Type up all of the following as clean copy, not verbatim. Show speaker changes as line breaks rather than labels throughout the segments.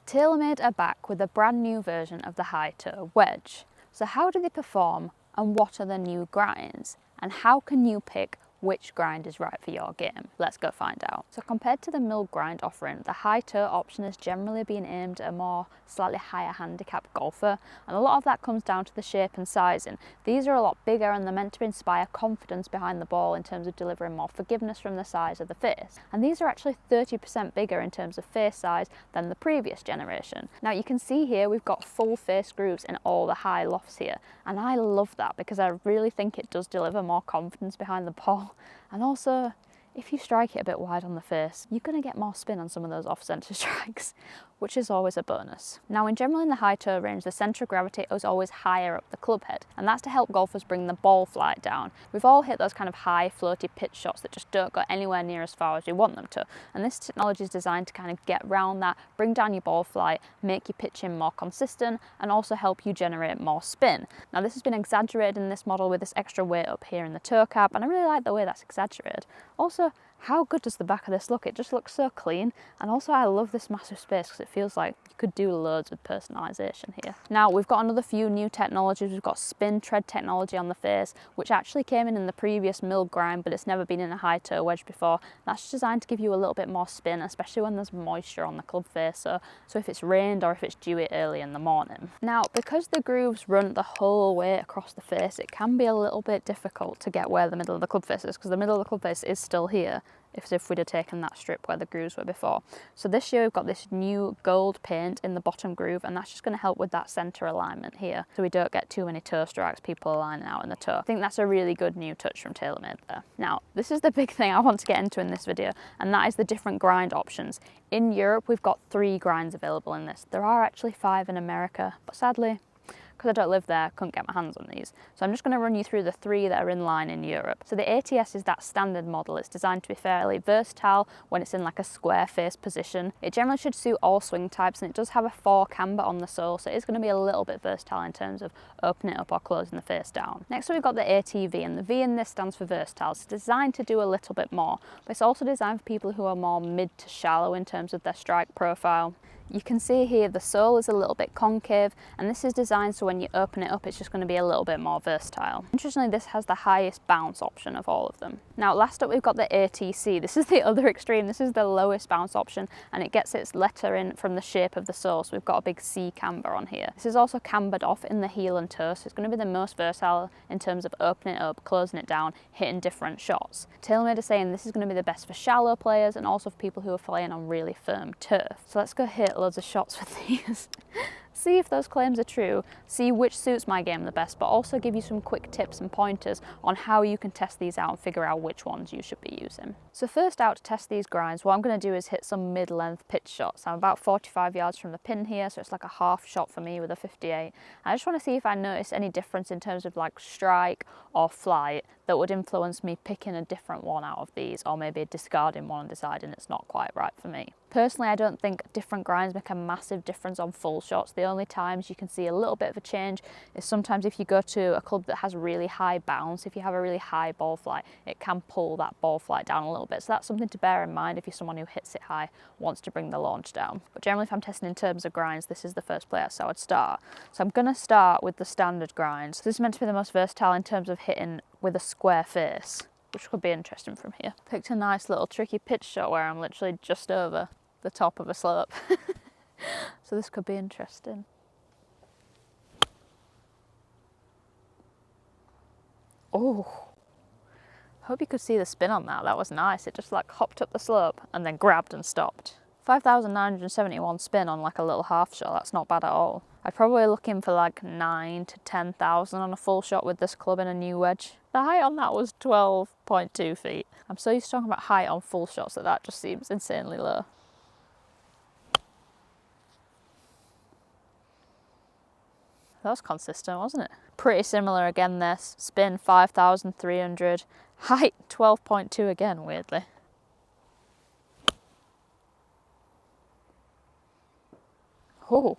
TaylorMade are back with a brand new version of the Hi-Toe Wedge. So how do they perform and what are the new grinds? And how can you pick which grind is right for your game? Let's go find out. So compared to the mill grind offering, the Hi-Toe option is generally being aimed at a more slightly higher handicap golfer, and a lot of that comes down to the shape and sizing. These are a lot bigger and they're meant to inspire confidence behind the ball in terms of delivering more forgiveness from the size of the face. And these are actually 30% bigger in terms of face size than the previous generation. Now you can see here we've got full face grooves in all the high lofts here, and I love that because I really think it does deliver more confidence behind the ball. And also, if you strike it a bit wide on the face, you're going to get more spin on some of those off-centre strikes, which is always a bonus. Now, in general in the Hi-Toe range, the centre of gravity is always higher up the club head, and that's to help golfers bring the ball flight down. We've all hit those kind of high floaty pitch shots that just don't go anywhere near as far as we want them to, and this technology is designed to kind of get around that, bring down your ball flight, make your pitching more consistent, and also help you generate more spin. Now, this has been exaggerated in this model with this extra weight up here in the toe cap, and I really like the way that's exaggerated. Also, how good does the back of this look? It just looks so clean, and also I love this massive space because it feels like you could do loads with personalisation here. Now we've got another few new technologies. We've got spin tread technology on the face, which actually came in the previous mill grind, but it's never been in a Hi-Toe wedge before. That's designed to give you a little bit more spin, especially when there's moisture on the club face, so if it's rained or if it's dewy early in the morning. Now, because the grooves run the whole way across the face, it can be a little bit difficult to get where the middle of the club face is, because the middle of the club face is still here, if we'd have taken that strip where the grooves were before. So this year we've got this new gold paint in the bottom groove, and that's just going to help with that centre alignment here, so we don't get too many toe strikes, people aligning out in the toe. I think that's a really good new touch from TaylorMade there. Now, this is the big thing I want to get into in this video, and that is the different grind options. In Europe, we've got 3 grinds available in this. There are actually 5 in America, but sadly, because I don't live there, I couldn't get my hands on these. So I'm just going to run you through the 3 that are in line in Europe. So the ATS is that standard model. It's designed to be fairly versatile when it's in like a square face position. It generally should suit all swing types, and it does have a 4 camber on the sole, so it is going to be a little bit versatile in terms of opening it up or closing the face down. Next we've got the ATV, and the V in this stands for versatile. It's designed to do a little bit more, but it's also designed for people who are more mid to shallow in terms of their strike profile. You can see here the sole is a little bit concave, and this is designed so when you open it up it's just going to be a little bit more versatile. Interestingly, this has the highest bounce option of all of them. Now last up we've got the ATC. This is the other extreme. This is the lowest bounce option, and it gets its lettering from the shape of the sole, so we've got a big C camber on here. This is also cambered off in the heel and toe, so it's going to be the most versatile in terms of opening it up, closing it down, hitting different shots. TaylorMade are saying this is going to be the best for shallow players and also for people who are playing on really firm turf. So let's go hit loads of shots with these. See if those claims are true, see which suits my game the best, but also give you some quick tips and pointers on how you can test these out and figure out which ones you should be using. So first out, to test these grinds, what I'm going to do is hit some mid-length pitch shots. I'm about 45 yards from the pin here, so it's like a half shot for me with a 58. I just want to see if I notice any difference in terms of like strike or flight that would influence me picking a different one out of these, or maybe discarding one and deciding it's not quite right for me. Personally, I don't think different grinds make a massive difference on full shots. The only times you can see a little bit of a change is sometimes if you go to a club that has really high bounce. If you have a really high ball flight, it can pull that ball flight down a little bit. So that's something to bear in mind if you're someone who hits it high, wants to bring the launch down. But generally, if I'm testing in terms of grinds, this is the first place I would start. So I'm going to start with the standard grinds. This is meant to be the most versatile in terms of hitting with a square face, which could be interesting from here. Picked a nice little tricky pitch shot where I'm literally just over the top of a slope. So this could be interesting. Oh, hope you could see the spin on that. That was nice. It just like hopped up the slope and then grabbed and stopped. 5,971 spin on like a little half shot. That's not bad at all. I'd probably look in for like 9 to 10,000 on a full shot with this club in a new wedge. The height on that was 12.2 feet. I'm so used to talking about height on full shots that just seems insanely low. That was consistent, wasn't it? Pretty similar again there. Spin 5,300. Height 12.2 again, weirdly. Oh,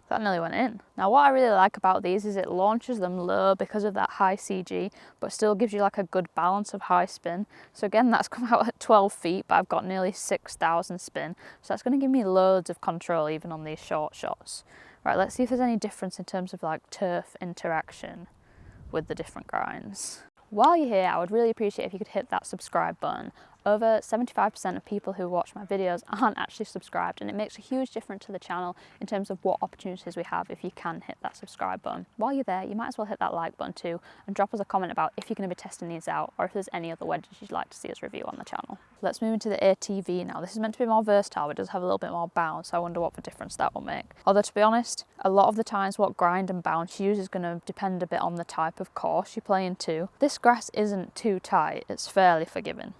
That nearly went in. Now what I really like about these is it launches them low because of that high CG, but still gives you like a good balance of high spin. So again, that's come out at 12 feet, but I've got nearly 6,000 spin. So that's going to give me loads of control even on these short shots. Right, let's see if there's any difference in terms of like turf interaction with the different grinds. While you're here, I would really appreciate if you could hit that subscribe button. Over 75% of people who watch my videos aren't actually subscribed, and it makes a huge difference to the channel in terms of what opportunities we have if you can hit that subscribe button. While you're there, you might as well hit that like button too, and drop us a comment about if you're going to be testing these out, or if there's any other wedges you'd like to see us review on the channel. Let's move into the ATV now. This is meant to be more versatile, but it does have a little bit more bounce, so I wonder what the difference that will make. Although to be honest, a lot of the times what grind and bounce you use is going to depend a bit on the type of course you're playing too. This grass isn't too tight, it's fairly forgiving.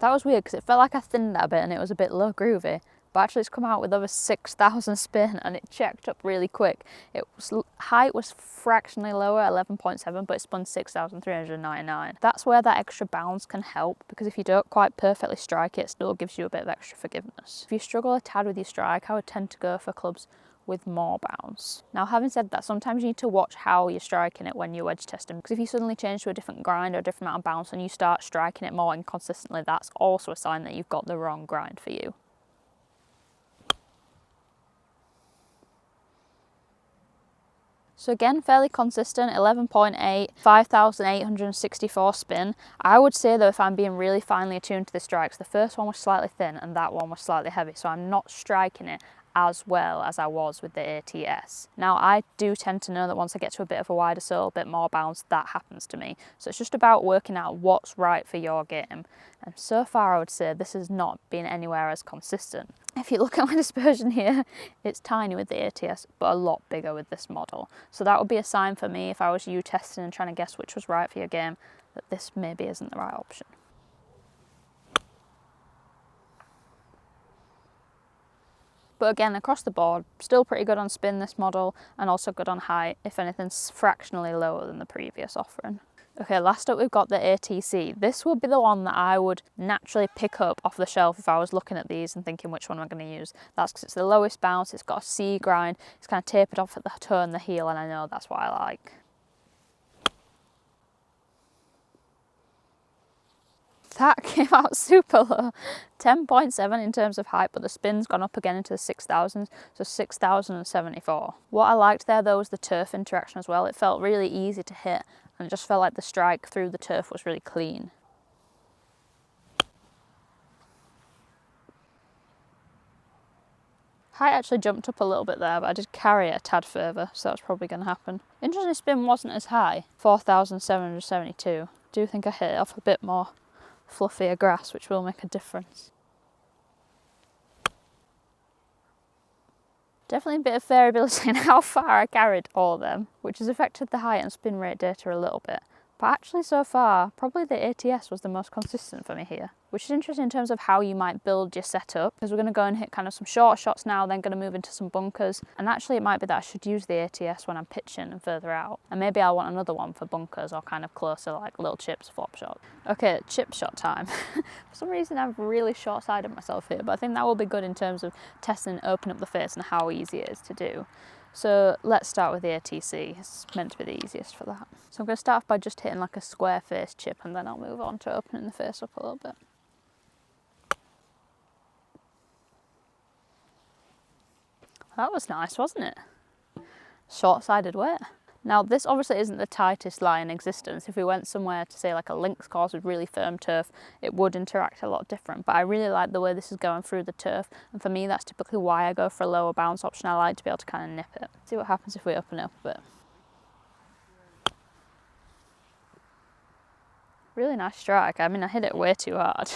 That was weird because it felt like I thinned that a bit and it was a bit low groovy, but actually it's come out with over 6,000 spin and it checked up really quick. Height was fractionally lower, 11.7, but it spun 6,399. That's where that extra bounce can help, because if you don't quite perfectly strike it, it still gives you a bit of extra forgiveness. If you struggle a tad with your strike, I would tend to go for clubs with more bounce. Now, having said that, sometimes you need to watch how you're striking it when you're wedge testing, because if you suddenly change to a different grind or a different amount of bounce and you start striking it more inconsistently, that's also a sign that you've got the wrong grind for you. So again, fairly consistent, 11.8, 5,864 spin. I would say though, if I'm being really finely attuned to the strikes, the first one was slightly thin and that one was slightly heavy, so I'm not striking it as well as I was with the ATS. Now, I do tend to know that once I get to a bit of a wider sole, a bit more bounce, that happens to me. So it's just about working out what's right for your game. And so far, I would say this has not been anywhere as consistent. If you look at my dispersion here, it's tiny with the ATS, but a lot bigger with this model. So that would be a sign for me, if I was you testing and trying to guess which was right for your game, that this maybe isn't the right option. But again, across the board, still pretty good on spin, this model, and also good on height, if anything, fractionally lower than the previous offering. Okay, last up we've got the ATC. This would be the one that I would naturally pick up off the shelf if I was looking at these and thinking which one I'm going to use. That's because it's the lowest bounce, it's got a C grind, it's kind of tapered off at the toe and the heel, and I know that's what I like. That came out super low, 10.7 in terms of height, but the spin's gone up again into the 6,000s, so 6,074. What I liked there though was the turf interaction as well. It felt really easy to hit, and it just felt like the strike through the turf was really clean. Height actually jumped up a little bit there, but I did carry it a tad further, so that's probably going to happen. Interesting, spin wasn't as high, 4,772. Do think I hit it off a bit more fluffier grass, which will make a difference. Definitely a bit of variability in how far I carried all of them, which has affected the height and spin rate data a little bit. But actually so far, probably the ATS was the most consistent for me here, which is interesting in terms of how you might build your setup, because we're going to go and hit kind of some short shots now, then going to move into some bunkers. And actually it might be that I should use the ATS when I'm pitching and further out. And maybe I'll want another one for bunkers or kind of closer, like little chips, flop shot. Okay, chip shot time. For some reason I've really short-sighted myself here, but I think that will be good in terms of testing open up the face and how easy it is to do. So let's start with the ATC, it's meant to be the easiest for that. So I'm going to start off by just hitting like a square face chip, and then I'll move on to opening the face up a little bit. That was nice, wasn't it? Short-sided weight. Now this obviously isn't the tightest lie in existence. If we went somewhere to say like a links course with really firm turf, it would interact a lot different, but I really like the way this is going through the turf, and for me that's typically why I go for a lower bounce option. I like to be able to kind of nip it. See what happens if we open it up a bit. Really nice strike. I mean, I hit it way too hard.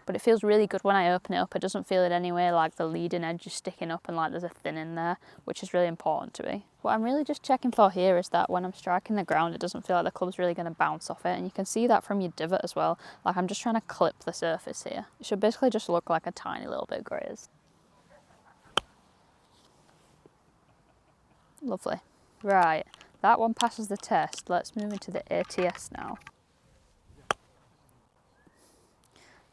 But it feels really good when I open it up. It doesn't feel it anyway like the leading edge is sticking up and like there's a thin in there, which is really important to me. What I'm really just checking for here is that when I'm striking the ground, it doesn't feel like the club's really going to bounce off it. And you can see that from your divot as well. Like I'm just trying to clip the surface here. It should basically just look like a tiny little bit grazed. Lovely. Right, that one passes the test. Let's move into the ATS now.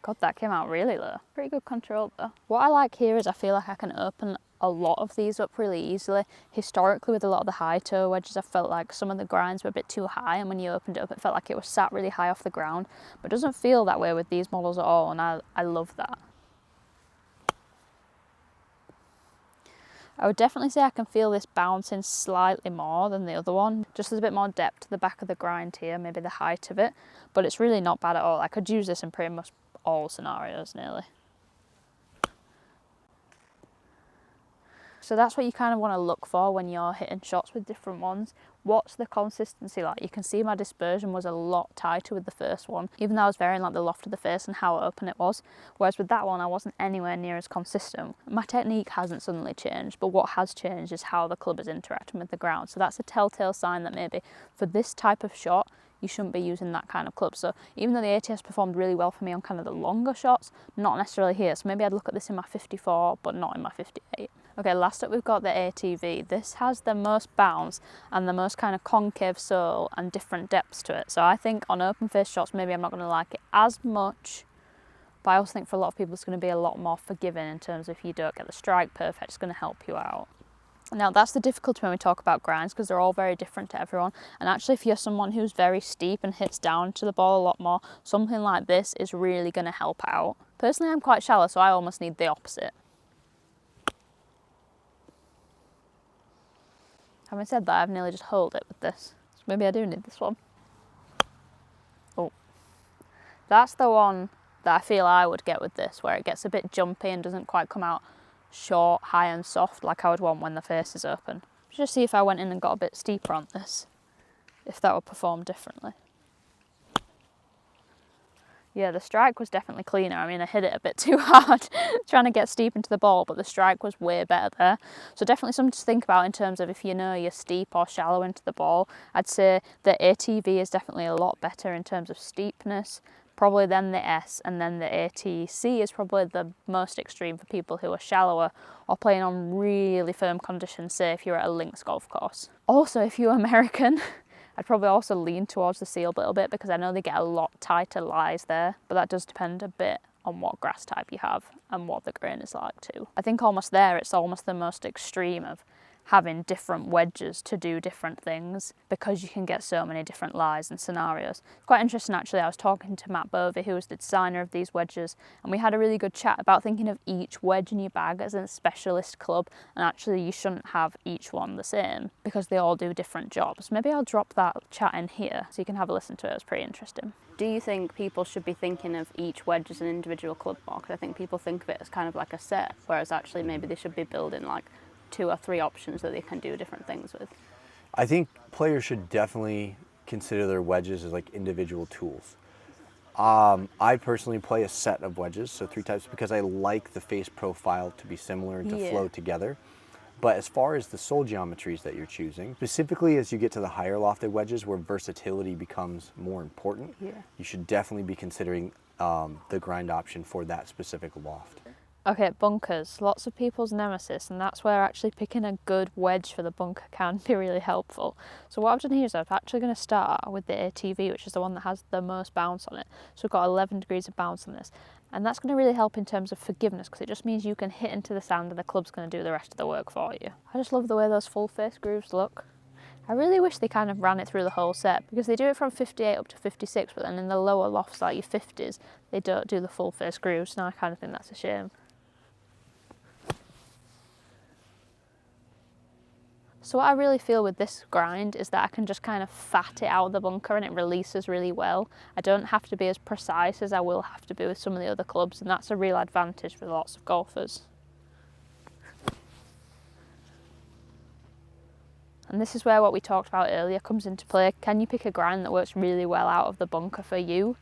God, that came out really low. Pretty good control though. What I like here is I feel like I can open a lot of these up really easily. Historically, with a lot of the Hi-Toe wedges, I felt like some of the grinds were a bit too high, and when you opened it up, it felt like it was sat really high off the ground. But it doesn't feel that way with these models at all, and I love that. I would definitely say I can feel this bouncing slightly more than the other one. Just there's a bit more depth to the back of the grind here, maybe the height of it, but it's really not bad at all. I could use this in pretty much all scenarios nearly. So that's what you kind of want to look for when you're hitting shots with different ones. What's the consistency like? You can see my dispersion was a lot tighter with the first one, even though I was varying like the loft of the face and how open it was. Whereas with that one, I wasn't anywhere near as consistent. My technique hasn't suddenly changed, but what has changed is how the club is interacting with the ground. So that's a telltale sign that maybe for this type of shot, you shouldn't be using that kind of club. So even though the ATS performed really well for me on kind of the longer shots, not necessarily here. So maybe I'd look at this in my 54, but not in my 58. Okay, last up we've got the ATV. This has the most bounce and the most kind of concave sole and different depths to it. So I think on open face shots, maybe I'm not going to like it as much, but I also think for a lot of people it's going to be a lot more forgiving in terms of if you don't get the strike perfect, it's going to help you out. Now that's the difficulty when we talk about grinds, because they're all very different to everyone. And actually if you're someone who's very steep and hits down to the ball a lot more, something like this is really going to help out. Personally, I'm quite shallow, so I almost need the opposite. Having said that, I've nearly just holed it with this. So maybe I do need this one. Oh, that's the one that I feel I would get with this, where it gets a bit jumpy and doesn't quite come out short, high and soft like I would want when the face is open. Just see if I went in and got a bit steeper on this, if that would perform differently. Yeah, the strike was definitely cleaner. I mean, I hit it a bit too hard trying to get steep into the ball, but the strike was way better there. So definitely something to think about in terms of if you know you're steep or shallow into the ball. I'd say the ATV is definitely a lot better in terms of steepness, probably then the S, and then the ATC is probably the most extreme for people who are shallower or playing on really firm conditions, say if you're at a links golf course. Also, if you're American, I'd probably also lean towards the seal a little bit, because I know they get a lot tighter lies there, but that does depend a bit on what grass type you have and what the grain is like too. I think almost there it's almost the most extreme of having different wedges to do different things, because you can get so many different lies and scenarios. It's quite interesting actually. I was talking to Matt Bovey, who was the designer of these wedges, and we had a really good chat about thinking of each wedge in your bag as a specialist club, and actually you shouldn't have each one the same because they all do different jobs. Maybe I'll drop that chat in here so you can have a listen to it. It's pretty interesting. Do you think people should be thinking of each wedge as an individual club more? Because I think people think of it as kind of like a set, whereas actually maybe they should be building like 2 or 3 options that they can do different things with.
I think players should definitely consider their wedges as like individual tools. I personally play a set of wedges, so 3 types, because I like the face profile to be similar and to flow together. But as far as the sole geometries that you're choosing, specifically as you get to the higher lofted wedges where versatility becomes more important, you should definitely be considering the grind option for that specific loft.
Okay, bunkers, lots of people's nemesis, and that's where actually picking a good wedge for the bunker can be really helpful. So what I've done here is I'm actually going to start with the ATV, which is the one that has the most bounce on it. So we've got 11 degrees of bounce on this, and that's going to really help in terms of forgiveness, because it just means you can hit into the sand and the club's going to do the rest of the work for you. I just love the way those full face grooves look. I really wish they kind of ran it through the whole set, because they do it from 58 up to 56, but then in the lower lofts, like your 50s, they don't do the full face grooves, and I kind of think that's a shame. So what I really feel with this grind is that I can just kind of fat it out of the bunker and it releases really well. I don't have to be as precise as I will have to be with some of the other clubs, and that's a real advantage for lots of golfers. And this is where what we talked about earlier comes into play. Can you pick a grind that works really well out of the bunker for you,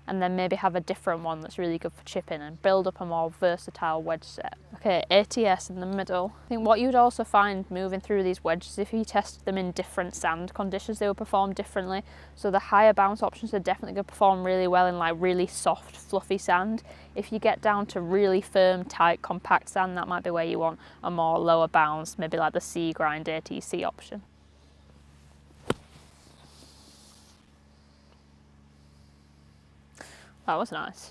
and then maybe have a different one that's really good for chipping and build up a more versatile wedge set? Okay, ATS in the middle. I think what you'd also find moving through these wedges, if you tested them in different sand conditions, they would perform differently. So the higher bounce options are definitely going to perform really well in like really soft, fluffy sand. If you get down to really firm, tight, compact sand, that might be where you want a more lower bounce, maybe like the C grind ATC option. That was nice.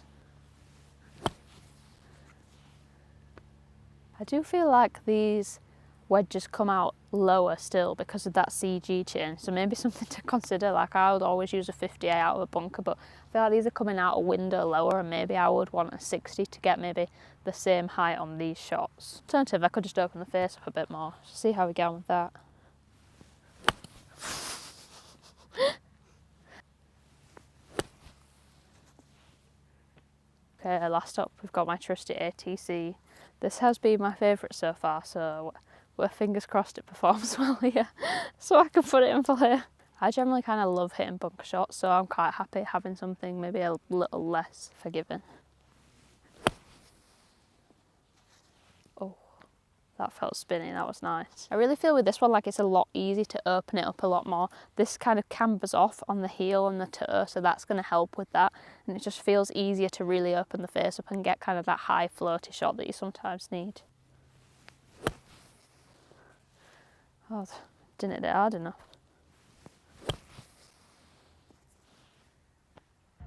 I do feel like these wedges come out lower still because of that CG change, so maybe something to consider. Like, I would always use a 58 out of a bunker, but I feel like these are coming out a window lower, and maybe I would want a 60 to get maybe the same height on these shots. Alternative, I could just open the face up a bit more. See how we get on with that. Okay, last up we've got my trusty ATC. This has been my favourite so far, so we're fingers crossed it performs well here, so I can put it in play. I generally kind of love hitting bunker shots, so I'm quite happy having something maybe a little less forgiving. Oh, that felt spinny, that was nice. I really feel with this one like it's a lot easier to open it up a lot more. This kind of cambers off on the heel and the toe, so that's going to help with that. And it just feels easier to really open the face up and get kind of that high floaty shot that you sometimes need. Oh, didn't hit it hard enough.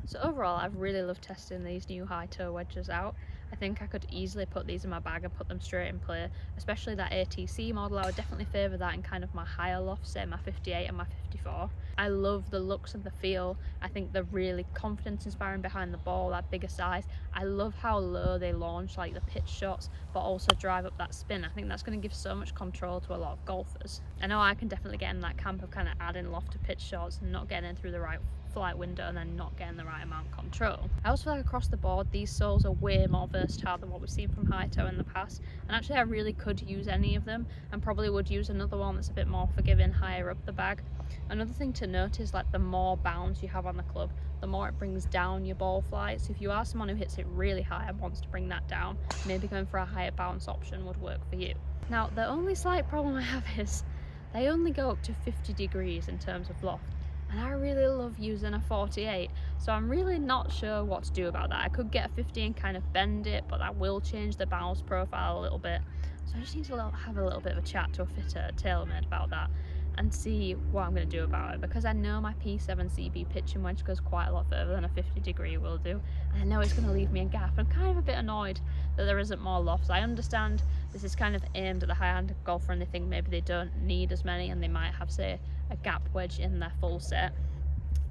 So overall, I've really loved testing these new Hi-Toe wedges out. I think I could easily put these in my bag and put them straight in play, especially that ATC model. I would definitely favour that in kind of my higher loft, say my 58 and my 54. I love the looks and the feel. I think they're really confidence inspiring behind the ball, that bigger size. I love how low they launch, like the pitch shots, but also drive up that spin. I think that's going to give so much control to a lot of golfers. I know I can definitely get in that camp of kind of adding loft to pitch shots and not getting in through the right flight window and then not getting the right amount of control. I also feel like across the board these soles are way more versatile than what we've seen from Hi-Toe in the past, and actually I really could use any of them and probably would use another one that's a bit more forgiving higher up the bag. Another thing to note is like the more bounce you have on the club, the more it brings down your ball flight. So if you are someone who hits it really high and wants to bring that down, maybe going for a higher bounce option would work for you. Now the only slight problem I have is they only go up to 50 degrees in terms of loft. And I really love using a 48, so I'm really not sure what to do about that. I could get a 50 and kind of bend it, but that will change the bounce profile a little bit. So I just need to have a little bit of a chat to a fitter at TaylorMade about that and see what I'm going to do about it, because I know my P7CB pitching wedge goes quite a lot further than a 50 degree will do, and I know it's going to leave me a gap. I'm kind of a bit annoyed that there isn't more lofts. I understand this is kind of aimed at the high-end golfer and they think maybe they don't need as many and they might have, say, a gap wedge in their full set,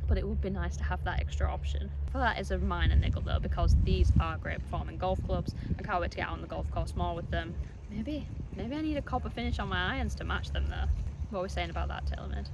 but it would be nice to have that extra option. For that is a minor niggle though, because these are great performing golf clubs. I can't wait to get out on the golf course more with them. Maybe I need a copper finish on my irons to match them though. What are we saying about that, TaylorMade?